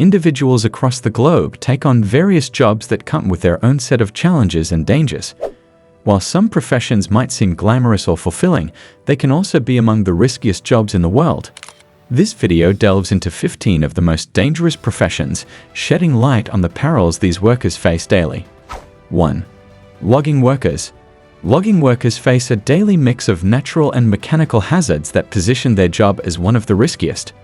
Individuals across the globe take on various jobs that come with their own set of challenges and dangers. While some professions might seem glamorous or fulfilling, they can also be among the riskiest jobs in the world. This video delves into 15 of the most dangerous professions, shedding light on the perils these workers face daily. 1. Logging workers. Logging workers face a daily mix of natural and mechanical hazards that position their job as one of the riskiest.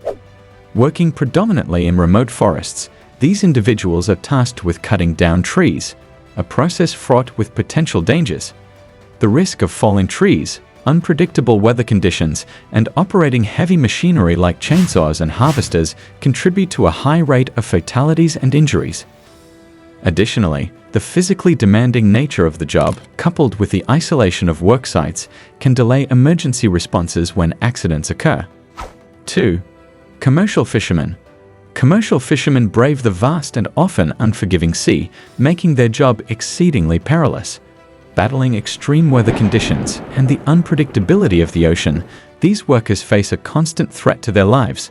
Working predominantly in remote forests, these individuals are tasked with cutting down trees, a process fraught with potential dangers. The risk of falling trees, unpredictable weather conditions, and operating heavy machinery like chainsaws and harvesters contribute to a high rate of fatalities and injuries. Additionally, the physically demanding nature of the job, coupled with the isolation of work sites, can delay emergency responses when accidents occur. 2. Commercial fishermen. Commercial fishermen brave the vast and often unforgiving sea, making their job exceedingly perilous. Battling extreme weather conditions and the unpredictability of the ocean, these workers face a constant threat to their lives.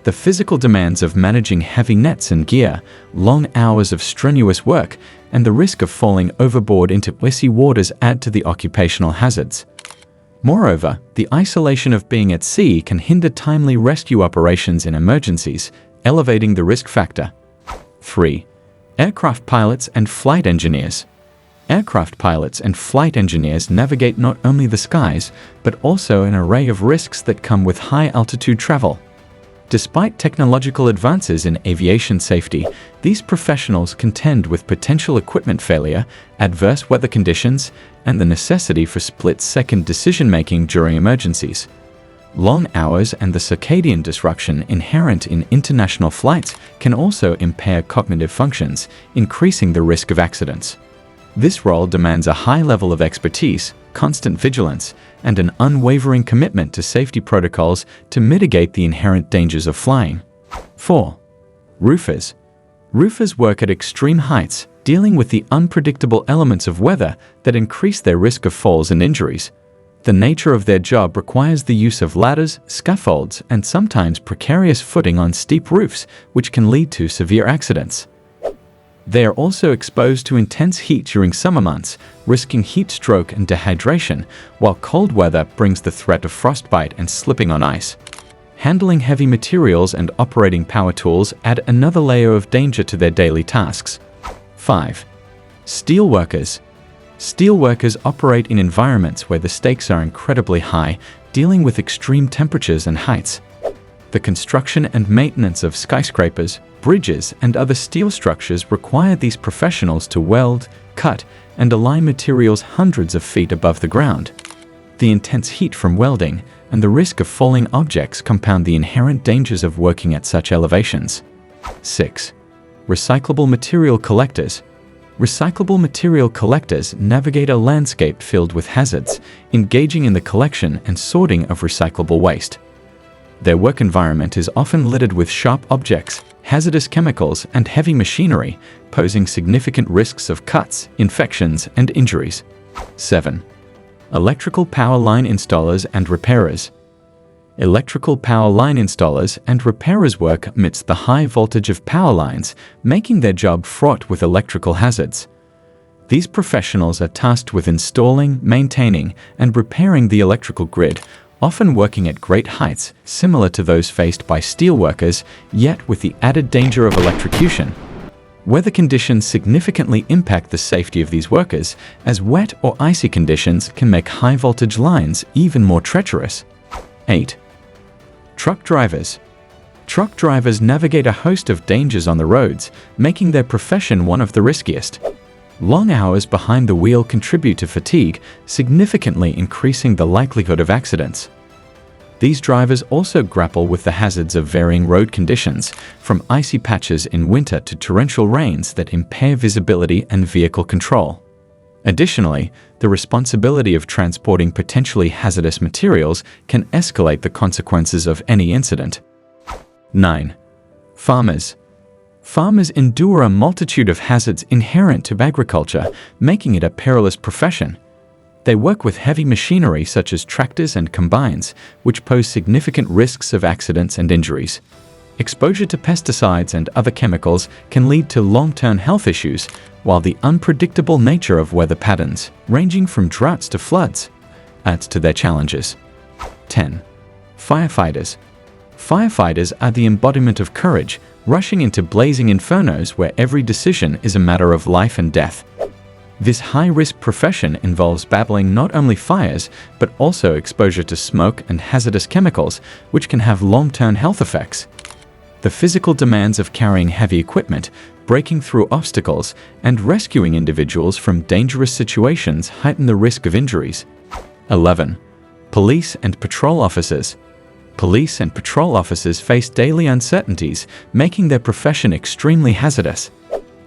The physical demands of managing heavy nets and gear, long hours of strenuous work, and the risk of falling overboard into icy waters add to the occupational hazards. Moreover, the isolation of being at sea can hinder timely rescue operations in emergencies, elevating the risk factor. 3. Aircraft pilots and flight engineers. Aircraft pilots and flight engineers navigate not only the skies, but also an array of risks that come with high-altitude travel. Despite technological advances in aviation safety, these professionals contend with potential equipment failure, adverse weather conditions, and the necessity for split-second decision-making during emergencies. Long hours and the circadian disruption inherent in international flights can also impair cognitive functions, increasing the risk of accidents. This role demands a high level of expertise, constant vigilance, and an unwavering commitment to safety protocols to mitigate the inherent dangers of flying. 4. Roofers. Roofers work at extreme heights, dealing with the unpredictable elements of weather that increase their risk of falls and injuries. The nature of their job requires the use of ladders, scaffolds, and sometimes precarious footing on steep roofs, which can lead to severe accidents. They are also exposed to intense heat during summer months, risking heat stroke and dehydration, while cold weather brings the threat of frostbite and slipping on ice. Handling heavy materials and operating power tools add another layer of danger to their daily tasks. 5. Steelworkers. Steelworkers operate in environments where the stakes are incredibly high, dealing with extreme temperatures and heights. The construction and maintenance of skyscrapers, bridges, and other steel structures require these professionals to weld, cut, and align materials hundreds of feet above the ground. The intense heat from welding and the risk of falling objects compound the inherent dangers of working at such elevations. 6. Recyclable material collectors. Recyclable material collectors navigate a landscape filled with hazards, engaging in the collection and sorting of recyclable waste. Their work environment is often littered with sharp objects, hazardous chemicals, and heavy machinery, posing significant risks of cuts, infections, and injuries. 7. Electrical power line installers and repairers. Electrical power line installers and repairers work amidst the high voltage of power lines, making their job fraught with electrical hazards. These professionals are tasked with installing, maintaining, and repairing the electrical grid, often working at great heights similar to those faced by steelworkers, yet with the added danger of electrocution. Weather conditions significantly impact the safety of these workers, as wet or icy conditions can make high-voltage lines even more treacherous. 8. Truck drivers. Truck drivers navigate a host of dangers on the roads, making their profession one of the riskiest. Long hours behind the wheel contribute to fatigue, significantly increasing the likelihood of accidents. These drivers also grapple with the hazards of varying road conditions, from icy patches in winter to torrential rains that impair visibility and vehicle control. Additionally, the responsibility of transporting potentially hazardous materials can escalate the consequences of any incident. 9. Farmers. Farmers endure a multitude of hazards inherent to agriculture, making it a perilous profession. They work with heavy machinery such as tractors and combines, which pose significant risks of accidents and injuries. Exposure to pesticides and other chemicals can lead to long-term health issues, while the unpredictable nature of weather patterns, ranging from droughts to floods, adds to their challenges. 10. Firefighters. Firefighters are the embodiment of courage, rushing into blazing infernos where every decision is a matter of life and death. This high-risk profession involves battling not only fires, but also exposure to smoke and hazardous chemicals, which can have long-term health effects. The physical demands of carrying heavy equipment, breaking through obstacles, and rescuing individuals from dangerous situations heighten the risk of injuries. 11. Police and patrol officers. Police and patrol officers face daily uncertainties, making their profession extremely hazardous.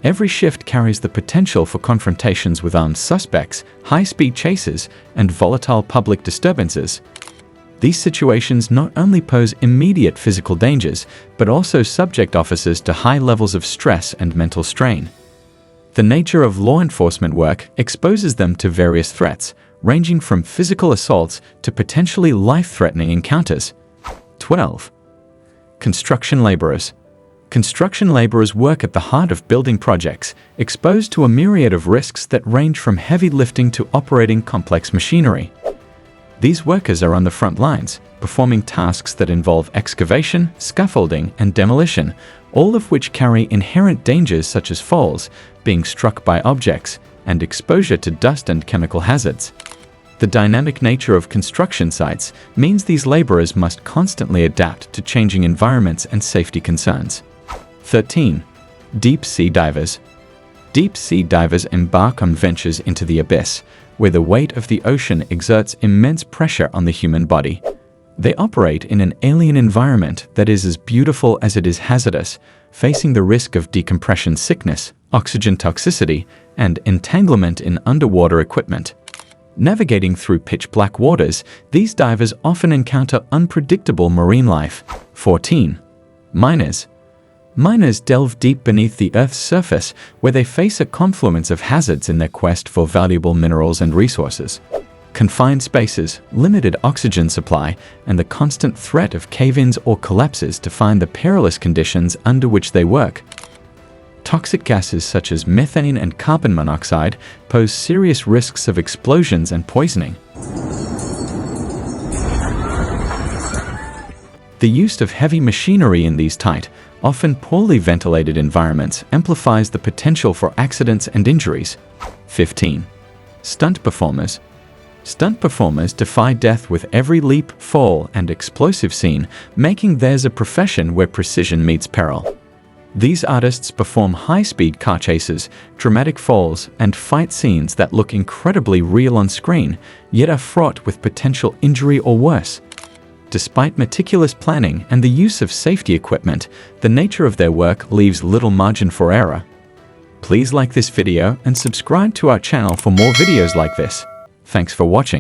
Every shift carries the potential for confrontations with armed suspects, high-speed chases, and volatile public disturbances. These situations not only pose immediate physical dangers, but also subject officers to high levels of stress and mental strain. The nature of law enforcement work exposes them to various threats, ranging from physical assaults to potentially life-threatening encounters. 12. Construction laborers. Construction laborers work at the heart of building projects, exposed to a myriad of risks that range from heavy lifting to operating complex machinery. These workers are on the front lines, performing tasks that involve excavation, scaffolding, and demolition, all of which carry inherent dangers such as falls, being struck by objects, and exposure to dust and chemical hazards. The dynamic nature of construction sites means these laborers must constantly adapt to changing environments and safety concerns. 13. Deep sea divers. Deep sea divers embark on ventures into the abyss, where the weight of the ocean exerts immense pressure on the human body. They operate in an alien environment that is as beautiful as it is hazardous, facing the risk of decompression sickness, oxygen toxicity, and entanglement in underwater equipment. Navigating through pitch-black waters, these divers often encounter unpredictable marine life. 14. Miners. Miners delve deep beneath the Earth's surface, where they face a confluence of hazards in their quest for valuable minerals and resources. Confined spaces, limited oxygen supply, and the constant threat of cave-ins or collapses define the perilous conditions under which they work. Toxic gases such as methane and carbon monoxide pose serious risks of explosions and poisoning. The use of heavy machinery in these tight, often poorly ventilated environments amplifies the potential for accidents and injuries. 15. Stunt performers. Stunt performers defy death with every leap, fall, and explosive scene, making theirs a profession where precision meets peril. These artists perform high-speed car chases, dramatic falls, and fight scenes that look incredibly real on screen, yet are fraught with potential injury or worse. Despite meticulous planning and the use of safety equipment, the nature of their work leaves little margin for error. Please like this video and subscribe to our channel for more videos like this. Thanks for watching.